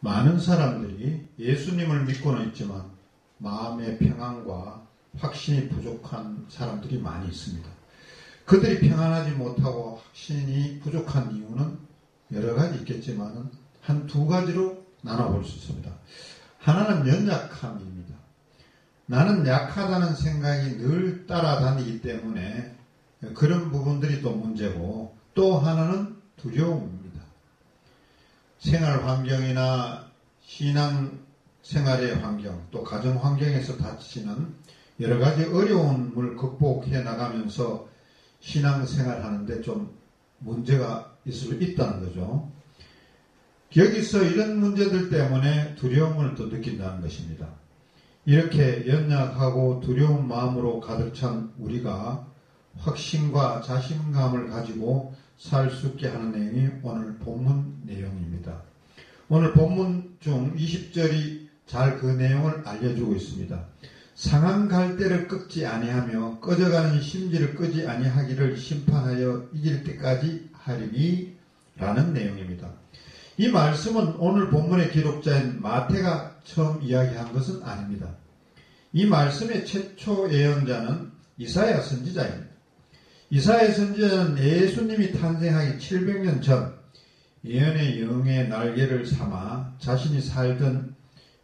많은 사람들이 예수님을 믿고는 있지만 마음의 평안과 확신이 부족한 사람들이 많이 있습니다. 그들이 평안하지 못하고 확신이 부족한 이유는 여러 가지 있겠지만 한 두 가지로 나눠볼 수 있습니다. 하나는 연약함입니다. 나는 약하다는 생각이 늘 따라다니기 때문에 그런 부분들이 또 문제고, 또 하나는 두려움입니다. 생활 환경이나 신앙 생활의 환경, 또 가정 환경에서 닥치는 여러 가지 어려움을 극복해 나가면서 신앙 생활하는데 좀 문제가 있을 수 있다는 거죠. 여기서 이런 문제들 때문에 두려움을 또 느낀다는 것입니다. 이렇게 연약하고 두려운 마음으로 가득 찬 우리가 확신과 자신감을 가지고 살 수 있게 하는 내용이 오늘 본문 내용입니다. 오늘 본문 중 20절이 잘 그 내용을 알려주고 있습니다. 상한 갈대를 꺾지 아니하며 꺼져가는 심지를 끄지 아니하기를 심판하여 이길 때까지 하리니 라는 내용입니다. 이 말씀은 오늘 본문의 기록자인 마태가 처음 이야기한 것은 아닙니다. 이 말씀의 최초 예언자는 이사야 선지자입니다. 이사야 선지자는 예수님이 탄생하기 700년 전 예언의 영의 날개를 삼아 자신이 살던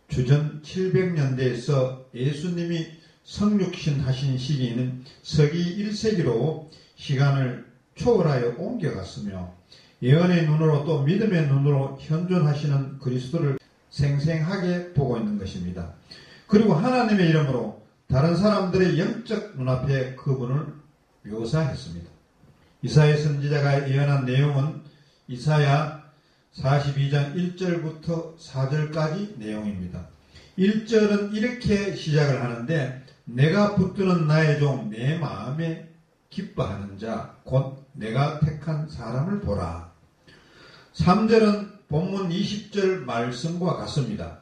주전 700년대에서 예수님이 성육신 하신 시기는 서기 1세기로 시간을 초월하여 옮겨갔으며, 예언의 눈으로 또 믿음의 눈으로 현존하시는 그리스도를 생생하게 보고 있는 것입니다. 그리고 하나님의 이름으로 다른 사람들의 영적 눈앞에 그분을 묘사했습니다. 이사야 선지자가 예언한 내용은 이사야 42장 1절부터 4절까지 내용입니다. 1절은 이렇게 시작을 하는데, 내가 붙드는 나의 종 내 마음에 기뻐하는 자 곧 내가 택한 사람을 보라. 3절은 본문 20절 말씀과 같습니다.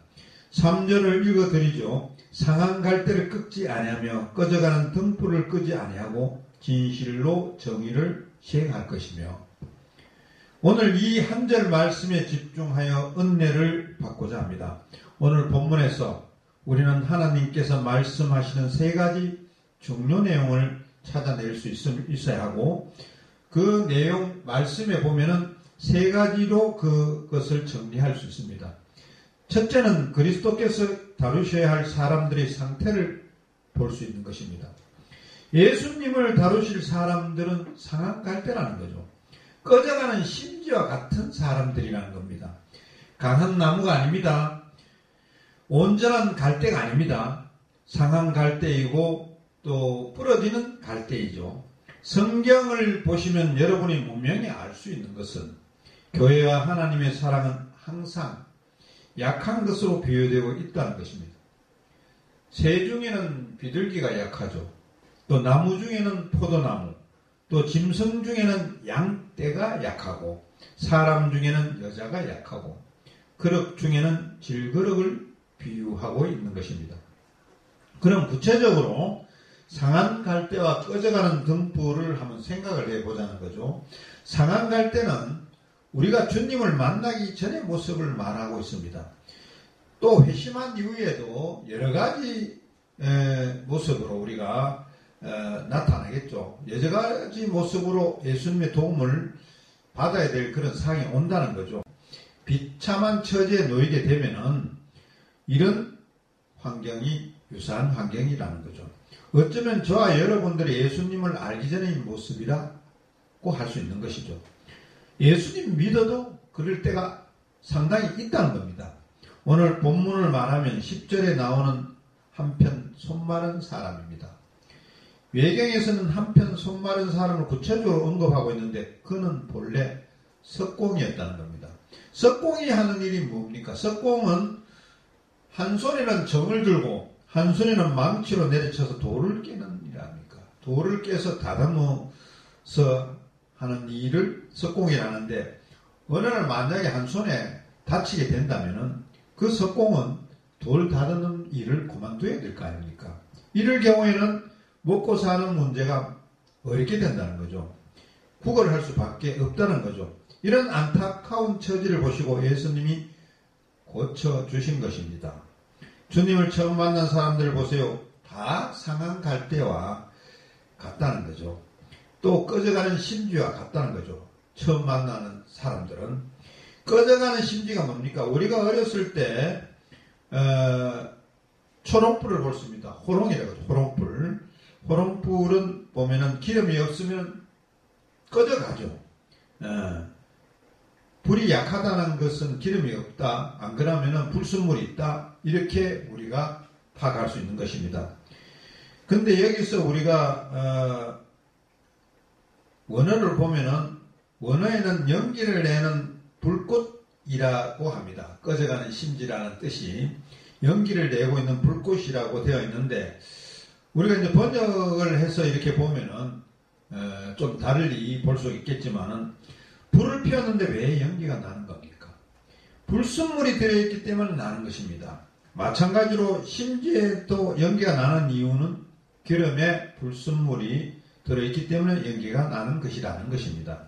3절을 읽어드리죠. 상한 갈대를 꺾지 아니하며 꺼져가는 등불을 끄지 아니하고 진실로 정의를 시행할 것이며, 오늘 이 한 절 말씀에 집중하여 은혜를 받고자 합니다. 오늘 본문에서 우리는 하나님께서 말씀하시는 세 가지 중요 내용을 찾아낼 수 있어야 하고, 그 내용 말씀에 보면은 세 가지로 그것을 정리할 수 있습니다. 첫째는 그리스도께서 다루셔야 할 사람들의 상태를 볼 수 있는 것입니다. 예수님을 다루실 사람들은 상한 갈대라는 거죠. 꺼져가는 심지와 같은 사람들이라는 겁니다. 강한 나무가 아닙니다. 온전한 갈대가 아닙니다. 상한 갈대이고 또 부러지는 갈대이죠. 성경을 보시면 여러분이 분명히 알 수 있는 것은 교회와 하나님의 사랑은 항상 약한 것으로 비유되고 있다는 것입니다. 새 중에는 비둘기가 약하죠. 또 나무 중에는 포도나무, 또 짐승 중에는 양떼가 약하고, 사람 중에는 여자가 약하고, 그릇 중에는 질그릇을 비유하고 있는 것입니다. 그럼 구체적으로 상한 갈대와 꺼져가는 등불을 한번 생각을 해보자는 거죠. 상한 갈대는 우리가 주님을 만나기 전의 모습을 말하고 있습니다. 또 회심한 이후에도 여러 가지 모습으로 우리가 나타나겠죠. 여러 가지 모습으로 예수님의 도움을 받아야 될 그런 상황이 온다는 거죠. 비참한 처지에 놓이게 되면은 이런 환경이 유사한 환경이라는 거죠. 어쩌면 저와 여러분들이 예수님을 알기 전의 모습이라고 할 수 있는 것이죠. 예수님 믿어도 그럴 때가 상당히 있다는 겁니다. 오늘 본문을 말하면 10절에 나오는 한편 손마른 사람입니다. 외경에서는 한편 손마른 사람을 구체적으로 언급하고 있는데, 그는 본래 석공이었다는 겁니다. 석공이 하는 일이 뭡니까? 석공은 한 손에는 정을 들고 한 손에는 망치로 내리쳐서 돌을 깨는 일 아닙니까? 돌을 깨서 다듬어서 하는 일을 석공이라는데, 어느 날 만약에 한 손에 다치게 된다면은 그 석공은 돌 다듬는 일을 그만둬야 될 거 아닙니까? 이럴 경우에는 먹고 사는 문제가 어렵게 된다는 거죠. 구걸을 할 수밖에 없다는 거죠. 이런 안타까운 처지를 보시고 예수님이 고쳐주신 것입니다. 주님을 처음 만난 사람들 보세요. 다 상한 갈대와 같다는 거죠. 또 꺼져가는 심지와 같다는 거죠. 처음 만나는 사람들은. 꺼져가는 심지가 뭡니까? 우리가 어렸을 때 초롱불을 보습니다. 호롱이라고 하죠. 호롱불. 호롱불은 보면은 기름이 없으면 꺼져가죠. 불이 약하다는 것은 기름이 없다. 안 그러면은 불순물이 있다. 이렇게 우리가 파악할 수 있는 것입니다. 근데 여기서 우리가 원어를 보면은 원어에는 연기를 내는 불꽃이라고 합니다. 꺼져가는 심지라는 뜻이 연기를 내고 있는 불꽃이라고 되어 있는데 우리가 이제 번역을 해서 이렇게 보면은 좀 다르게 볼 수 있겠지만은 불을 피웠는데 왜 연기가 나는 겁니까? 불순물이 들어있기 때문에 나는 것입니다. 마찬가지로 심지에도 연기가 나는 이유는 기름에 불순물이 들어있기 때문에 연기가 나는 것이라는 것입니다.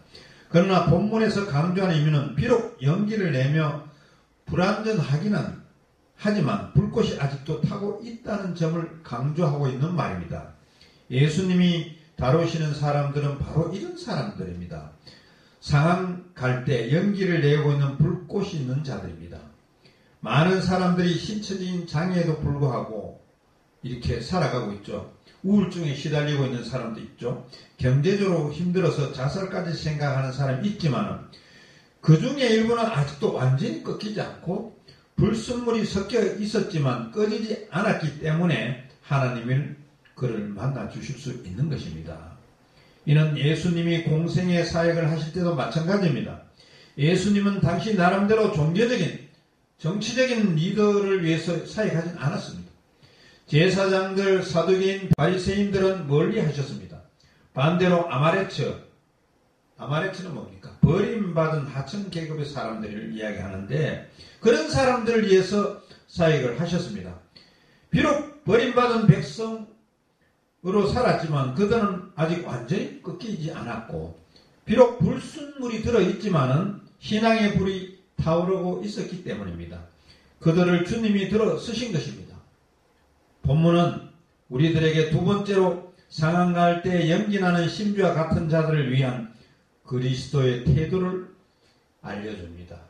그러나 본문에서 강조하는 의미는 비록 연기를 내며 불완전하기는 하지만 불꽃이 아직도 타고 있다는 점을 강조하고 있는 말입니다. 예수님이 다루시는 사람들은 바로 이런 사람들입니다. 상한 갈대, 연기를 내고 있는 불꽃이 있는 자들입니다. 많은 사람들이 신체적인 장애에도 불구하고 이렇게 살아가고 있죠. 우울증에 시달리고 있는 사람도 있죠. 경제적으로 힘들어서 자살까지 생각하는 사람이 있지만 그 중에 일부는 아직도 완전히 꺾이지 않고 불순물이 섞여 있었지만 꺼지지 않았기 때문에 하나님은 그를 만나 주실 수 있는 것입니다. 이는 예수님이 공생의 사역을 하실 때도 마찬가지입니다. 예수님은 당시 나름대로 종교적인, 정치적인 리더를 위해서 사역하진 않았습니다. 제사장들, 사두개인, 바리새인들은 멀리 하셨습니다. 반대로 아마레츠는 뭡니까? 버림받은 하층 계급의 사람들을 이야기하는데 그런 사람들을 위해서 사역을 하셨습니다. 비록 버림받은 백성으로 살았지만 그들은 아직 완전히 꺾이지 않았고 비록 불순물이 들어있지만은 신앙의 불이 타오르고 있었기 때문입니다. 그들을 주님이 들어 쓰신 것입니다. 본문은 우리들에게 두 번째로 상한 때 연기나는 심지와 같은 자들을 위한 그리스도의 태도를 알려줍니다.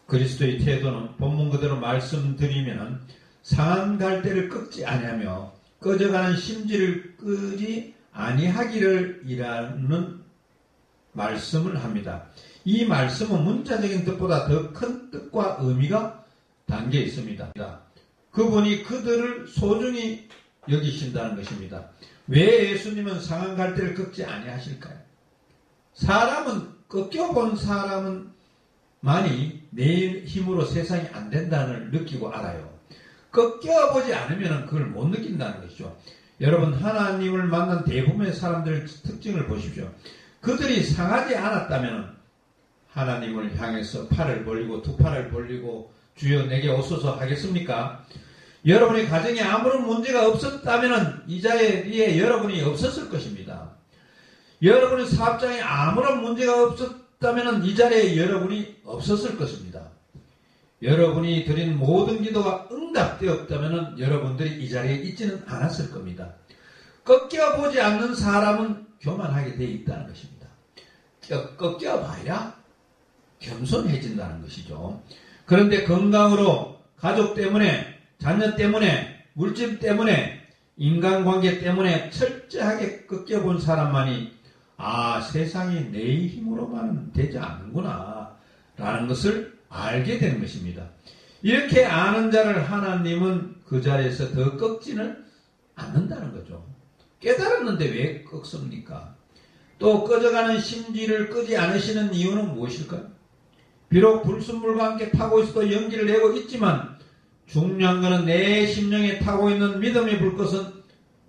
그리스도의 태도는 본문 그대로 말씀드리면 상한 갈대를 꺾지 아니하며 꺼져가는 심지를 끄지 아니하기를 이라는 말씀을 합니다. 이 말씀은 문자적인 뜻보다 더 큰 뜻과 의미가 담겨 있습니다. 그분이 그들을 소중히 여기신다는 것입니다. 왜 예수님은 상한 갈대를 꺾지 아니하실까요? 사람은 꺾여본 사람은 많이 내 힘으로 세상이 안 된다는 걸 느끼고 알아요. 꺾여보지 않으면 그걸 못 느낀다는 것이죠. 여러분 하나님을 만난 대부분의 사람들의 특징을 보십시오. 그들이 상하지 않았다면 하나님을 향해서 팔을 벌리고 두 팔을 벌리고 주여 내게 오소서 하겠습니까? 여러분의 가정에 아무런 문제가 없었다면 이 자리에 여러분이 없었을 것입니다. 여러분의 사업장에 아무런 문제가 없었다면 이 자리에 여러분이 없었을 것입니다. 여러분이 드린 모든 기도가 응답되었다면 여러분들이 이 자리에 있지는 않았을 겁니다. 꺾여보지 않는 사람은 교만하게 되어 있다는 것입니다. 꺾여봐야 겸손해진다는 것이죠. 그런데 건강으로 가족 때문에 자녀 때문에 물질 때문에 인간관계 때문에 철저하게 꺾여본 사람만이 세상이 내 힘으로만 되지 않는구나 라는 것을 알게 되는 것입니다. 이렇게 아는 자를 하나님은 그 자리에서 더 꺾지는 않는다는 거죠. 깨달았는데 왜 꺾습니까? 또 꺼져가는 심지를 끄지 않으시는 이유는 무엇일까요? 비록 불순물과 함께 타고 있어도 연기를 내고 있지만 중요한 것은 내 심령에 타고 있는 믿음의 불꽃은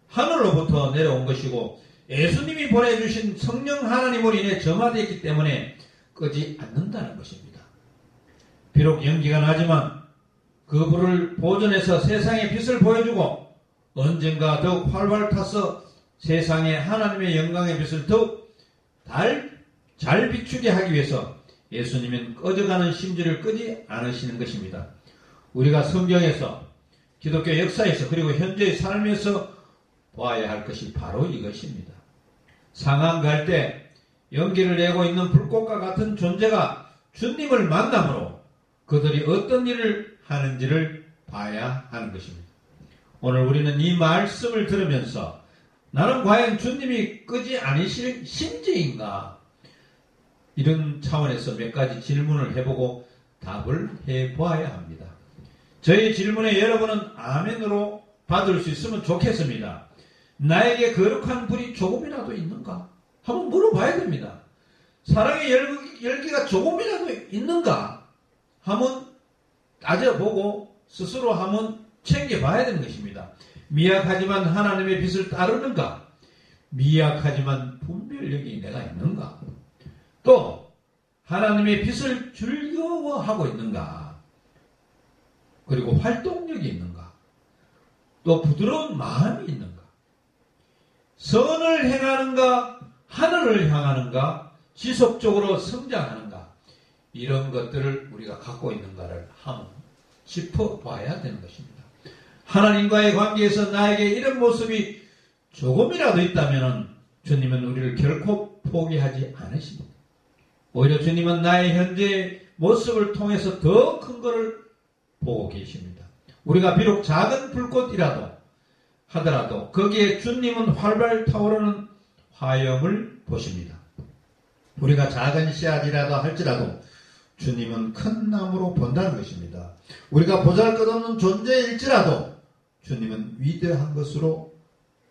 하늘로부터 내려온 것이고 예수님이 보내주신 성령 하나님으로 인해 점화되었기 때문에 끄지 않는다는 것입니다. 비록 연기가 나지만 그 불을 보존해서 세상의 빛을 보여주고 언젠가 더욱 활활 타서 세상에 하나님의 영광의 빛을 더욱 잘 비추게 하기 위해서 예수님은 꺼져가는 심지를 끄지 않으시는 것입니다. 우리가 성경에서, 기독교 역사에서, 그리고 현재의 삶에서 보아야 할 것이 바로 이것입니다. 상한 갈 때 연기를 내고 있는 불꽃과 같은 존재가 주님을 만남으로 그들이 어떤 일을 하는지를 봐야 하는 것입니다. 오늘 우리는 이 말씀을 들으면서 나는 과연 주님이 끄지 않으실 심지인가? 이런 차원에서 몇 가지 질문을 해보고 답을 해보아야 합니다. 저희 질문에 여러분은 아멘으로 받을 수 있으면 좋겠습니다. 나에게 거룩한 불이 조금이라도 있는가? 한번 물어봐야 됩니다. 사랑의 열기가 조금이라도 있는가? 한번 따져보고 스스로 한번 챙겨봐야 되는 것입니다. 미약하지만 하나님의 빛을 따르는가? 미약하지만 분별력이 내가 있는가? 또 하나님의 빛을 즐거워하고 있는가? 그리고 활동력이 있는가? 또 부드러운 마음이 있는가? 선을 행하는가? 하늘을 향하는가? 지속적으로 성장하는가? 이런 것들을 우리가 갖고 있는가를 한번 짚어봐야 되는 것입니다. 하나님과의 관계에서 나에게 이런 모습이 조금이라도 있다면 주님은 우리를 결코 포기하지 않으십니다. 오히려 주님은 나의 현재의 모습을 통해서 더 큰 것을 보고 계십니다. 우리가 비록 작은 불꽃이라도 하더라도 거기에 주님은 활발 타오르는 화염을 보십니다. 우리가 작은 씨앗이라도 할지라도 주님은 큰 나무로 본다는 것입니다. 우리가 보잘것없는 존재일지라도 주님은 위대한 것으로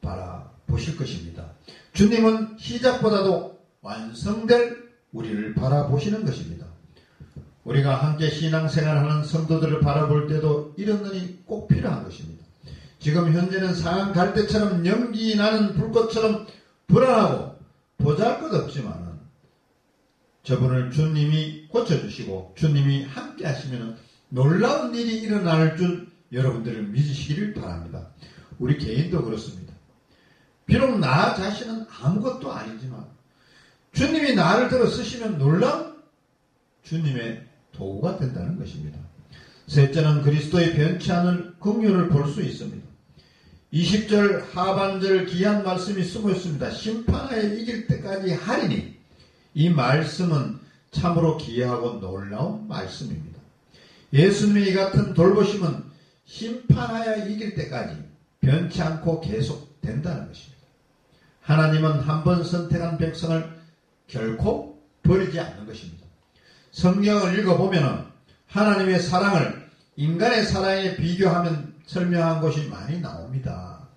바라보실 것입니다. 주님은 시작보다도 완성될 우리를 바라보시는 것입니다. 우리가 함께 신앙생활하는 성도들을 바라볼 때도 이런 눈이 꼭 필요한 것입니다. 지금 현재는 상한 갈대처럼 연기 나는 불꽃처럼 불안하고 보잘것없지만 저분을 주님이 고쳐주시고 주님이 함께 하시면 놀라운 일이 일어날 줄 여러분들을 믿으시기를 바랍니다. 우리 개인도 그렇습니다. 비록 나 자신은 아무것도 아니지만 주님이 나를 들어 쓰시면 놀라운 주님의 도구가 된다는 것입니다. 셋째는 그리스도의 변치 않을 긍휼을 볼 수 있습니다. 20절 하반절 귀한 말씀이 숨어 있습니다. 심판하여 이길 때까지 하리니. 이 말씀은 참으로 귀하고 놀라운 말씀입니다. 예수님의 이 같은 돌보심은 심판하여 이길 때까지 변치 않고 계속 된다는 것입니다. 하나님은 한 번 선택한 백성을 결코 버리지 않는 것입니다. 성경을 읽어보면 하나님의 사랑을 인간의 사랑에 비교하면 설명한 것이 많이 나옵니다.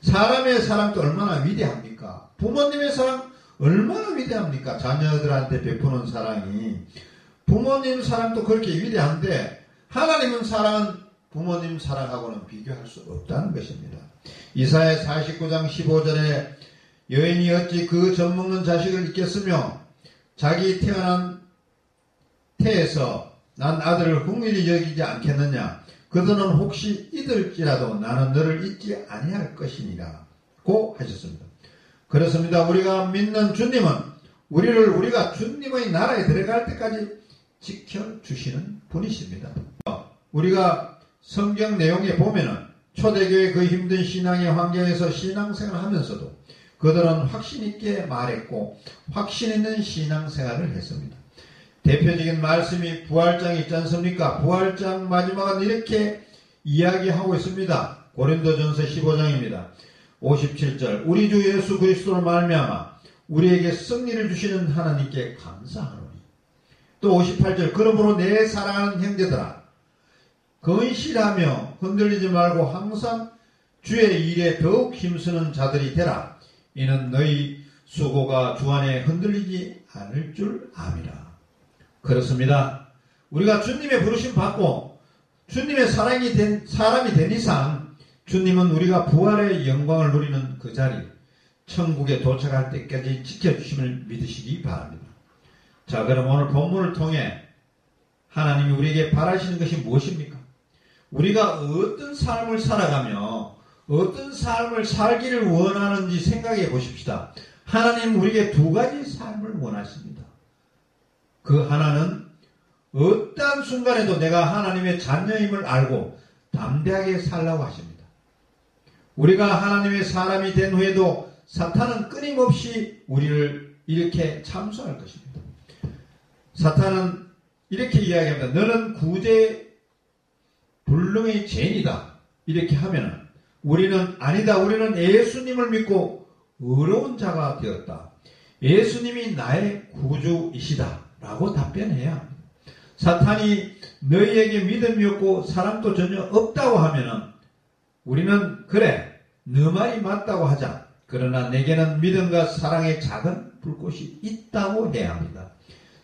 사람의 사랑도 얼마나 위대합니까? 부모님의 사랑 얼마나 위대합니까? 자녀들한테 베푸는 사랑이. 부모님 사랑도 그렇게 위대한데 하나님은 사랑은 부모님 사랑하고는 비교할 수 없다는 것입니다. 이사야 49장 15절에 여인이 어찌 그 젖먹는 자식을 잊겠으며 자기 태어난 태에서 난 아들을 긍휼히 여기지 않겠느냐. 그들은 혹시 잊을지라도 나는 너를 잊지 아니할 것이니라 고 하셨습니다. 그렇습니다. 우리가 믿는 주님은 우리가 주님의 나라에 들어갈 때까지 지켜주시는 분이십니다. 우리가 성경 내용에 보면은 초대교회 그 힘든 신앙의 환경에서 신앙생활을 하면서도 그들은 확신 있게 말했고 확신 있는 신앙생활을 했습니다. 대표적인 말씀이 부활장 있지 않습니까? 부활장 마지막은 이렇게 이야기하고 있습니다. 고린도전서 15장입니다. 57절 우리 주 예수 그리스도를 말미암아 우리에게 승리를 주시는 하나님께 감사하노니. 또 58절 그러므로 내 사랑하는 형제들아 건실하며 흔들리지 말고 항상 주의 일에 더욱 힘쓰는 자들이 되라. 이는 너희 수고가 주 안에 흔들리지 않을 줄 암이라. 그렇습니다. 우리가 주님의 부르심 받고 주님의 사람이 된 이상 주님은 우리가 부활의 영광을 누리는 그 자리 천국에 도착할 때까지 지켜주심을 믿으시기 바랍니다. 자, 그럼 오늘 본문을 통해 하나님이 우리에게 바라시는 것이 무엇입니까? 우리가 어떤 삶을 살아가며 어떤 삶을 살기를 원하는지 생각해 보십시다. 하나님은 우리에게 두 가지 삶을 원하십니다. 그 하나는 어떠한 순간에도 내가 하나님의 자녀임을 알고 담대하게 살라고 하십니다. 우리가 하나님의 사람이 된 후에도 사탄은 끊임없이 우리를 이렇게 참소할 것입니다. 사탄은 이렇게 이야기합니다. 너는 구제 불능의 죄인이다. 이렇게 하면은 우리는 아니다. 우리는 예수님을 믿고 의로운 자가 되었다. 예수님이 나의 구주이시다. 라고 답변해야 합니다. 사탄이 너희에게 믿음이 없고 사랑도 전혀 없다고 하면은 우리는 그래 너 말이 맞다고 하자. 그러나 내게는 믿음과 사랑의 작은 불꽃이 있다고 해야 합니다.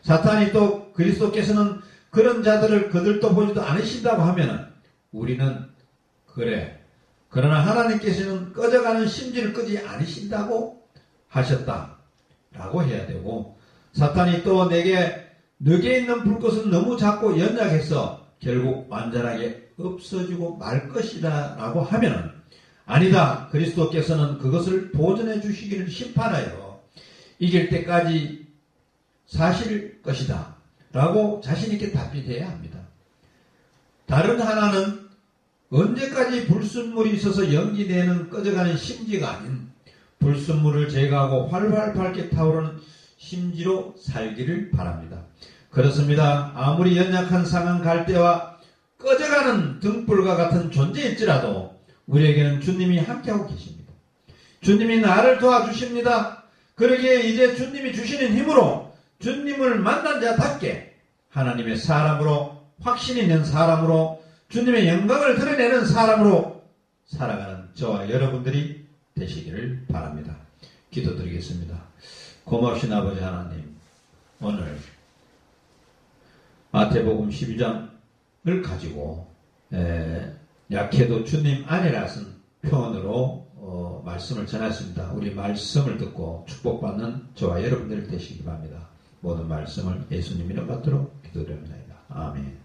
사탄이 또 그리스도께서는 그런 자들을 거들떠 보지도 않으신다고 하면은 우리는 그래 그러나 하나님께서는 꺼져가는 심지를 끄지 않으신다고 하셨다라고 해야 되고, 사탄이 또 내게 있는 불꽃은 너무 작고 연약해서 결국 완전하게 없어지고 말 것이다 라고 하면은 아니다. 그리스도께서는 그것을 보존해 주시기를 심판하여 이길 때까지 사실 것이다 라고 자신있게 답변해야 합니다. 다른 하나는 언제까지 불순물이 있어서 연기되는 꺼져가는 심지가 아닌 불순물을 제거하고 활활 밝게 타오르는 심지로 살기를 바랍니다. 그렇습니다. 아무리 연약한 상한 갈대와 꺼져가는 등불과 같은 존재일지라도 우리에게는 주님이 함께하고 계십니다. 주님이 나를 도와주십니다. 그러기에 이제 주님이 주시는 힘으로 주님을 만난 자답게 하나님의 사람으로 확신 있는 사람으로 주님의 영광을 드러내는 사람으로 살아가는 저와 여러분들이 되시기를 바랍니다. 기도드리겠습니다. 고마우신 아버지 하나님, 오늘 마태복음 12장을 가지고 약해도 주님 안이라는 표현으로 말씀을 전했습니다. 우리 말씀을 듣고 축복받는 저와 여러분들이 되시기 바랍니다. 모든 말씀을 예수님 이름 받도록 기도드립니다. 아멘.